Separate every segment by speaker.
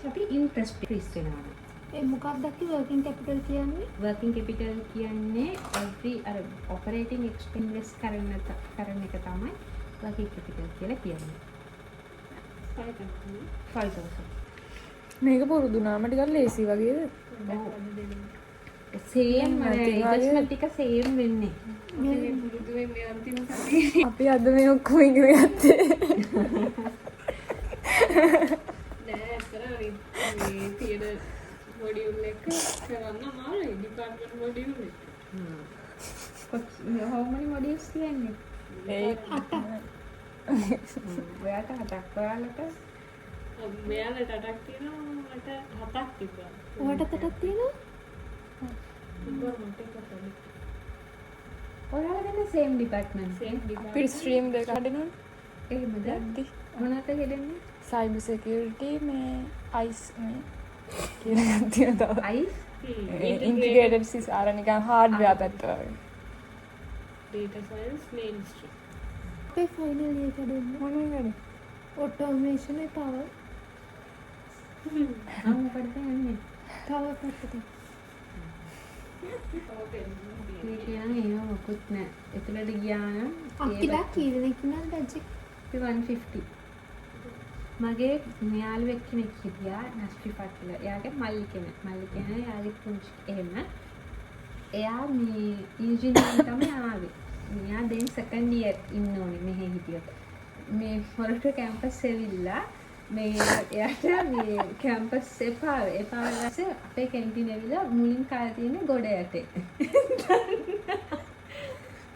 Speaker 1: අපි interest freeze වෙනවා.
Speaker 2: ඒ මොකක්ද අපි working capital කියන්නේ?
Speaker 1: working capital කියන්නේ every අර operating expenses කරන එක තමයි working capital කියලා කියන්නේ. 5000.
Speaker 3: මේක පුරුදු නාම ටිකක් ලේසි වගේද?
Speaker 1: සේම් ඉන්වෙස්ට්මන්ට් ටික සේම් වෙන්නේ.
Speaker 3: අපි අද මේ ඔක්කොම ඉගෙන ගත්තේ.
Speaker 4: නෑ අතර මේ තියෙන මොඩියුල් එක කරන්න අමාරුයි ඩිපාර්ට්මන්ට් මොඩියුල් එක.
Speaker 1: how many modules කියන්නේ?
Speaker 2: 8ක්.
Speaker 1: ඔයාට 8ක් ඔයාලට
Speaker 4: මෙයාලට 8ක් තියෙනවා මට 7ක් තිබ්බා.
Speaker 2: ඔයාට 8ක් තියෙනවා?
Speaker 4: මට එක පොඩි.
Speaker 1: ඔයාලා ගන්න same department
Speaker 4: සේම් ඩිපාර්ට්මන්ට්
Speaker 3: අපිට ස්ට්‍රීම් දෙක හදනවා.
Speaker 1: එහෙමද?
Speaker 3: යද්දි
Speaker 1: මොනවද හෙදන්නේ?
Speaker 3: සයිබර් සිකියුරිටි මේ අයිස් මේ කියලා එකක් තියෙනවා තව.
Speaker 1: ice
Speaker 3: ඉන්ටිග්‍රේටඩ් සිස් අර නිකන් හાર્ඩ්වෙයාර් පැත්ත වගේ.
Speaker 4: data science mainstream.
Speaker 2: අපේ ෆයිනල් ඉයර් එක දෙන්න.
Speaker 3: මොනවද?
Speaker 2: ඔටෝමේෂන් එක තව
Speaker 1: මොකටද යන්නේ?
Speaker 2: තව පැත්තට.
Speaker 1: මේ කියන්නේ ඒව මොකුත් නෑ. එතනට ගියා නම්
Speaker 2: අකිලා කී දෙනෙක් ඉන්නවද බැච් එක?
Speaker 1: 150. මගේ යාළුවෙක් කෙනෙක් හිටියා නස්රිෆත් කියලා. එයාගේ මල්ලි කෙනෙක්. මල්ලි කියන්නේ යාළුවෙක් පුංචි එහෙම. එයා මේ ඉන්ජිනියරින් තමයි ආවේ. මෙයා දැන් සෙකන්ඩ් ඉයර් ඉන්න ඕනේ මෙහෙ හිටියොත්. මේ මොරටු කැම්පස් එවිල්ලා මේ එයාට මේ කැම්පස් එපා ඊපස්සේ අපේ කැන්ටින් ඇවිල්ලා මුලින් කාලා තියෙන ගොඩ යටේ.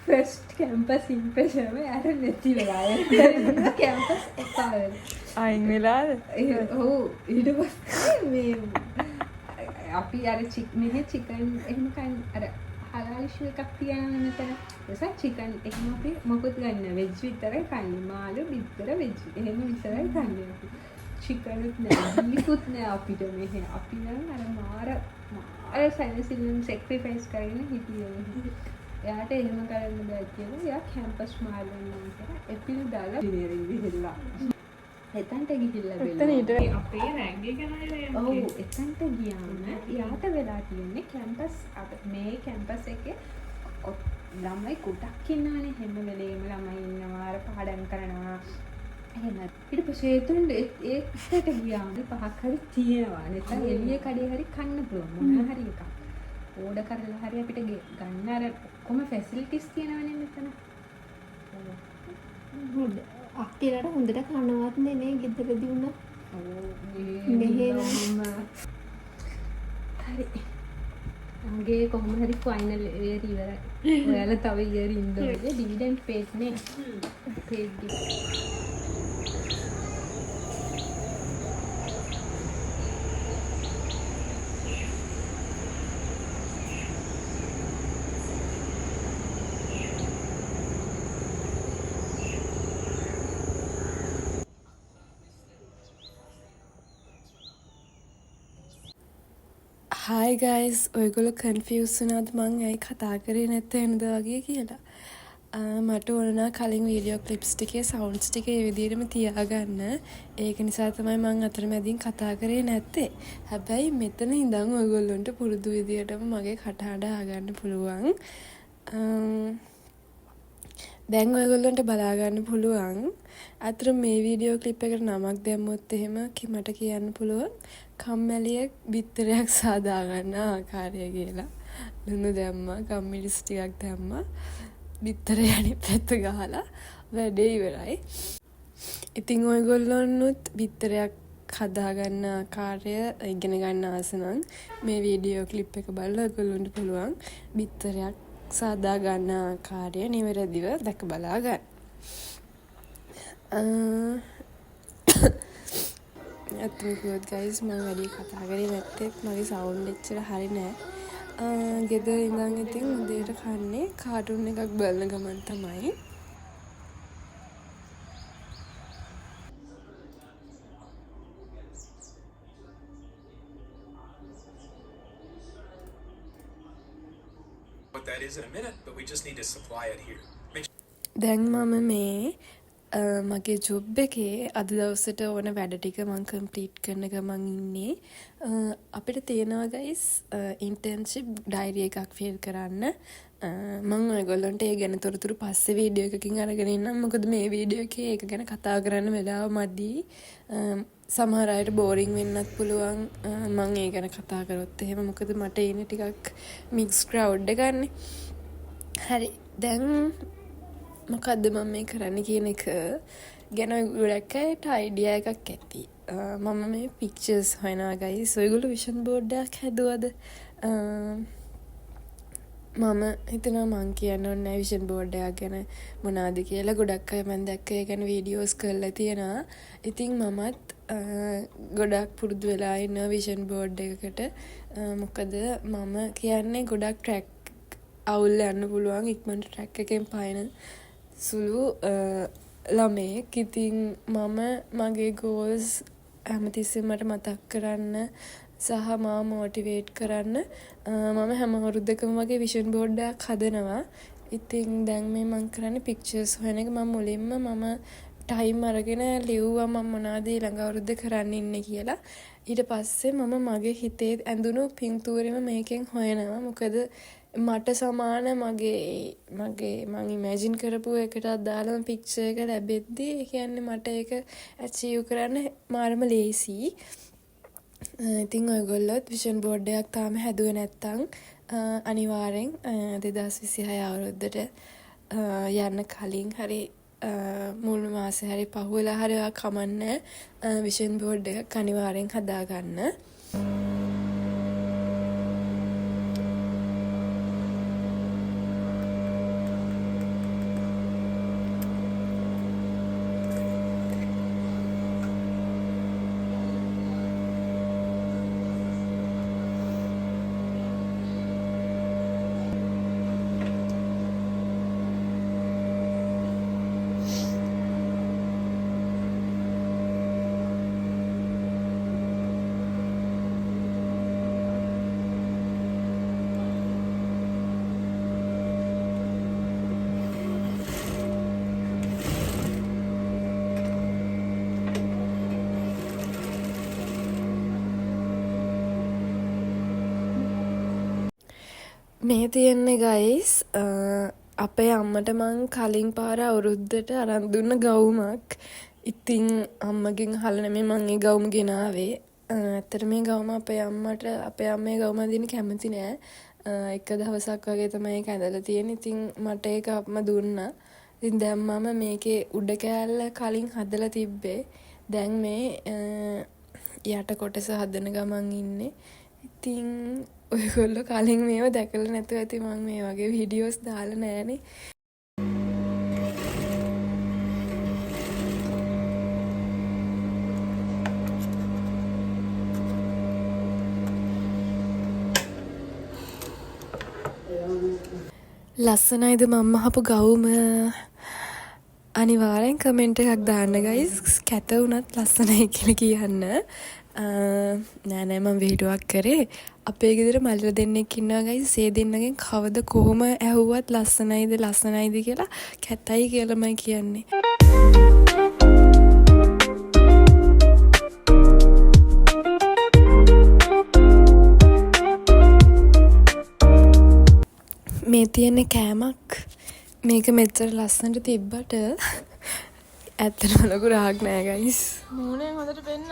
Speaker 1: ෆස්ට් කැම්පස් ඉම්ප්‍රෙෂන් එක අර නැති වෙලා ඒ කැම්පස් එපා වෙලා.
Speaker 3: අයින් වෙලාද?
Speaker 1: ඔව් ඊට පස්සේ මේ අපි අර මෙහෙ චිකන් එහෙම කන් අර හලාල් ඉෂුව එකක් තියනවා මෙතන. ඒසක් චිකන් එහෙම අපි මොකුත් ගන්න වෙජ් විතරයි කන්නේ. මාළු බිත්තර වෙජ් එහෙම විතරයි කන්නේ අපි. චිකනුත් නෑ බීෆුත් නෑ අපිට මෙහෙ. අපි නම් අර මාර සයිනසිලන් සැක්‍රිෆයිස් කරගෙන හිටියේ. එයාට එහෙම කරන්න බෑ කියලා එයා කැම්පස් මාර්ගන්න කියලා එපිල් දාලා ඉංජිනේරින් ගිහිල්ලා. එතනට ගිහිල්ලා
Speaker 3: එතන ඊට
Speaker 4: අපේ රැග් එක නේද?
Speaker 1: ඔව් එතනට ගියාම යාට වෙලා තියෙන්නේ කැම්පස් මේ කැම්පස් එකේ ළමයි කොටක් ඉන්නවනේ හැම වෙලේම ළමයි ඉන්නවා අර පාඩම් කරනවා එහෙම ඊට පස්සේ ඒකට ගියාම පහක් හරි තියෙනවා නැත්නම් එළිය කඩේ හරි කන්න පුළුවන් මොන හරි එකක් ඕඩර් කරලා හරි අපිට ගන්න අර ඔක්කොම ෆැසිලිටිස් තියෙනවනේ මෙතන
Speaker 2: අක්කිලාට හොඳට කනවත් නේ ගෙදරදී උනා.
Speaker 1: මෙහෙම හරි අගේ කොහොම හරි ෆයිනල් ඉයර් ඉවරයි. ඔයාලා තව ඉයර් ඉන්න ඕනේ. ඩිවිඩන්ඩ් පේඩ් නේ. පේඩ්.
Speaker 3: හයි ගයිස් ඔයගොල්ලෝ කන්ෆියුස් වුණාද මං ඇයි කතා කරේ නැත්තේ වෙනද වගේ කියලා. මට ඕන නම් කලින් වීඩියෝ ක්ලිප්ස් ටිකේ සවුන්ඩ්ස් ටික ඒ විදිහටම තියාගන්න. ඒක නිසා තමයි මං අතරමැදින් කතා කරේ නැත්තේ. හැබැයි මෙතන ඉඳන් ඔයගොල්ලන්ට පුරුදු විදිහටම මගේ කටහඬ අහගන්න පුළුවන්. දැන් ඔයගොල්ලන්ට බලා ගන්න පුළුවන්. අතර මේ වීඩියෝ ක්ලිප් එකට නමක් දැම්මොත් එහෙම මට කියන්න පුළුවන් කම්මැලියෙක් බිත්තරයක් සාදා ගන්න ආකාරය කියලා. ලුණු දැම්මා, කම්මිරිස් ටිකක් දැම්මා. බිත්තරේ අනිත් පැත්ත ගහලා වැඩේ ඉවරයි. ඉතින් ඔයගොල්ලොන්නුත් බිත්තරයක් හදා ගන්න ආකාරය ඉගෙන ගන්න ආස නම් මේ වීඩියෝ ක්ලිප් එක බලලා ඔයගොල්ලන්ට පුළුවන් බිත්තරයක් සාදා ගන්න ආකාරය නිවැරදිව දැක බලා ගන්න. ඇත්තම කිව්වොත් ගයිස් මම වැඩි කතා කරේ නැත්තේ මගේ සවුන්ඩ් එච්චර හරි නෑ. ගෙදර ඉඳන් ඉතින් උදේට කන්නේ කාටුන් එකක් බලන ගමන් තමයි.
Speaker 5: What that is in a minute, but we just need to supply it here.
Speaker 3: දැන් මම මේ මගේ ජොබ් එකේ අද දවසට ඕන වැඩ ටික මං කම්ප්ලීට් කරන ගමන් ඉන්නේ. අපිට තියෙනවා ගයිස් ඉන්ටර්න්ෂිප් ඩයරි එකක් ෆිල් කරන්න. මං ඔයගොල්ලන්ට ඒ ගැන තොරතුරු පස්සේ වීඩියෝ එකකින් අරගෙන ඉන්නම්. මොකද මේ වීඩියෝ එකේ ඒක ගැන කතා කරන්න වෙලාව මදි. සමහර අයට බෝරිං වෙන්නත් පුළුවන් මං ඒ ගැන කතා කරොත් එහෙම. මොකද මට ඉන්නේ ටිකක් මික්ස් ක්‍රවුඩ් එකක්නේ. හරි දැන් මොකද්ද මම මේ කරන්න කියන එක ගැන ගොඩක් අයට අයිඩියා එකක් ඇති. මම මේ පික්චර්ස් හොයනවා ගයිස්. ඔයගොල්ලෝ විෂන් බෝඩ් එකක් හැදුවද? මම හිතනවා මං කියන්න ඕනේ විෂන් බෝඩ් එකක් ගැන මොනවද කියලා. ගොඩක් අය මම දැක්ක ඒ ගැන වීඩියෝස් කරලා තියෙනවා. ඉතින් මමත් ගොඩක් පුරුදු වෙලා ඉන්න විෂන් බෝඩ් එකකට. මොකද මම කියන්නේ ගොඩක් ට්‍රැක් අවුල් යන්න පුළුවන් ඉක්මනට ට්‍රැක් එකෙන් පයින් සුළු ළමයෙක්. ඉතින් මම මගේ ගෝල්ස් හැමතිස්සෙම මට මතක් කරන්න සහ මාව මොටිවේට් කරන්න මම හැම අවුරුද්දකම වගේ විෂන් බෝඩ් එකක් හදනවා. ඉතින් දැන් මේ මම කරන්නේ පික්චර්ස් හොයන එක. මම මුලින්ම මම ටයිම් අරගෙන ලිව්වා මම මොනවද ඊළඟ අවුරුද්ද කරන්න ඉන්නේ කියලා. ඊට පස්සේ මම මගේ හිතේ ඇඳුණු පින්තූරෙම මේකෙන් හොයනවා. මොකද මට සමාන මං ඉමැජින් කරපු එකට අදාළම පික්චර් එක ලැබෙද්දී ඒ කියන්නේ මට ඒක ඇචීව් කරන්න මාරම ලේසි. ඉතින් ඔයගොල්ලොත් විෂන් බෝඩ් එකක් තාම හැදුවේ නැත්නම් අනිවාර්යෙන් 2026 අවුරුද්දට යන්න කලින් හරි මුල් මාසේ හරි පහුවෙලා හරි කමන්නේ විෂන් බෝඩ් එකක් අනිවාර්යෙන් හදාගන්න. මේ තියෙන්නේ ගයිස් අපේ අම්මට මං කලින් පාර අවුරුද්දට අරන් දුන්න ගවුමක්. ඉතින් අම්මගෙන් අහලා නෙමෙයි මං ඒ ගවුම ගෙනාවේ. ඇත්තට මේ ගවුම අපේ අම්මේ ගවුම අදින්න කැමති නෑ. එක දවසක් වගේ තමයි ඒක ඇඳලා තියෙන්නේ. ඉතින් මට ඒක අම්ම දුන්නා. ඉතින් දැන් මම මේකේ උඩ කෑල්ල කලින් හදලා තිබ්බේ. දැන් මේ යට කොටස හදන ගමන් ඉන්නේ. ඉතින් ඔයගොල්ලෝ කලින් මේව දැකලා නැතුව ඇති මම මේ වගේ වීඩියෝස් දාලා නෑනේ. ලස්සනයිද මම අහපු ගවුම? අනිවාර්යෙන් කමෙන්ට් එකක් දාන්න ගයිස්. කැත වුණත් ලස්සනයි කියලා කියන්න. නෑ මම වීඩියෝවක් කරේ. අපේ ගෙදර මල්ලිලා දෙන්නෙක් ඉන්නවා ගයිස්. ඒ දෙන්නගෙන් කවද කොහොම ඇහුවත් ලස්සනයිද කියලා කැතයි කියලාමයි කියන්නේ. මේ තියෙන කෑමක් මේක මෙච්චර ලස්සනට තිබ්බට ඇත්තටම ලොකු රාග් නෑ ගයිස්. මූණෙන් හොඳට පෙන්න.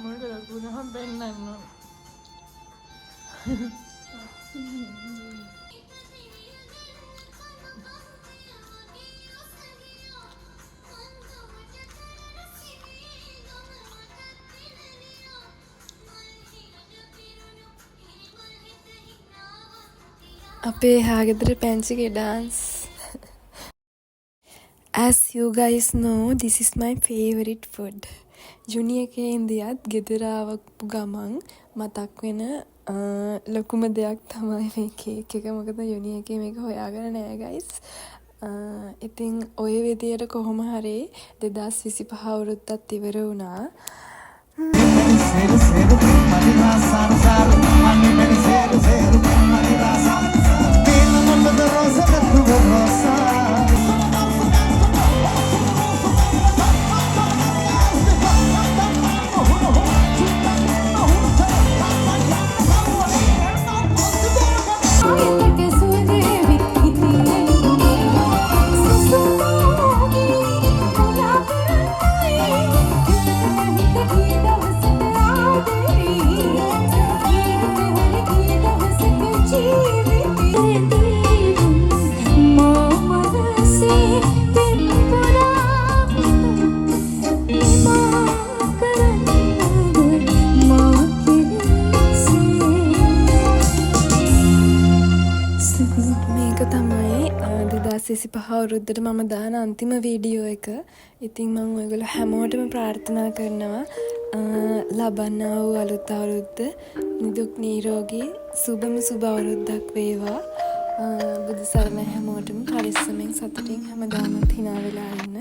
Speaker 3: මොකද ලකුණම් පෙන්නන්න. අපේ හාගෙදර පැන්සිගේ dance. As you guys know, this is my favorite food. ජුනි එකේ ඉඳියත් ගෙදර ආවපු ගමන් මතක් වෙන ලොකුම දෙයක් තමයි මේ කේක් එක. මොකද ජුනි එකේ මේක හොයාගෙන නෑ guys. ඉතින් ඔය විදියට කොහොම හරි 2025 අවුරුද්දත් ඉවර වුණා. 25 අවුරුද්දට මම දාන අන්තිම වීඩියෝ එක. ඉතින් මම ඔයගොල්ලෝ හැමෝටම ප්‍රාර්ථනා කරනවා ලබන්නා වූ අලුත් අවුරුද්ද නිදුක් නිරෝගී සුබම සුබ අවුරුද්දක් වේවා. බුදු සරණ හැමෝටම පරිස්සමෙන් සතුටින් හැමදාමත් hina වෙලා ඉන්න.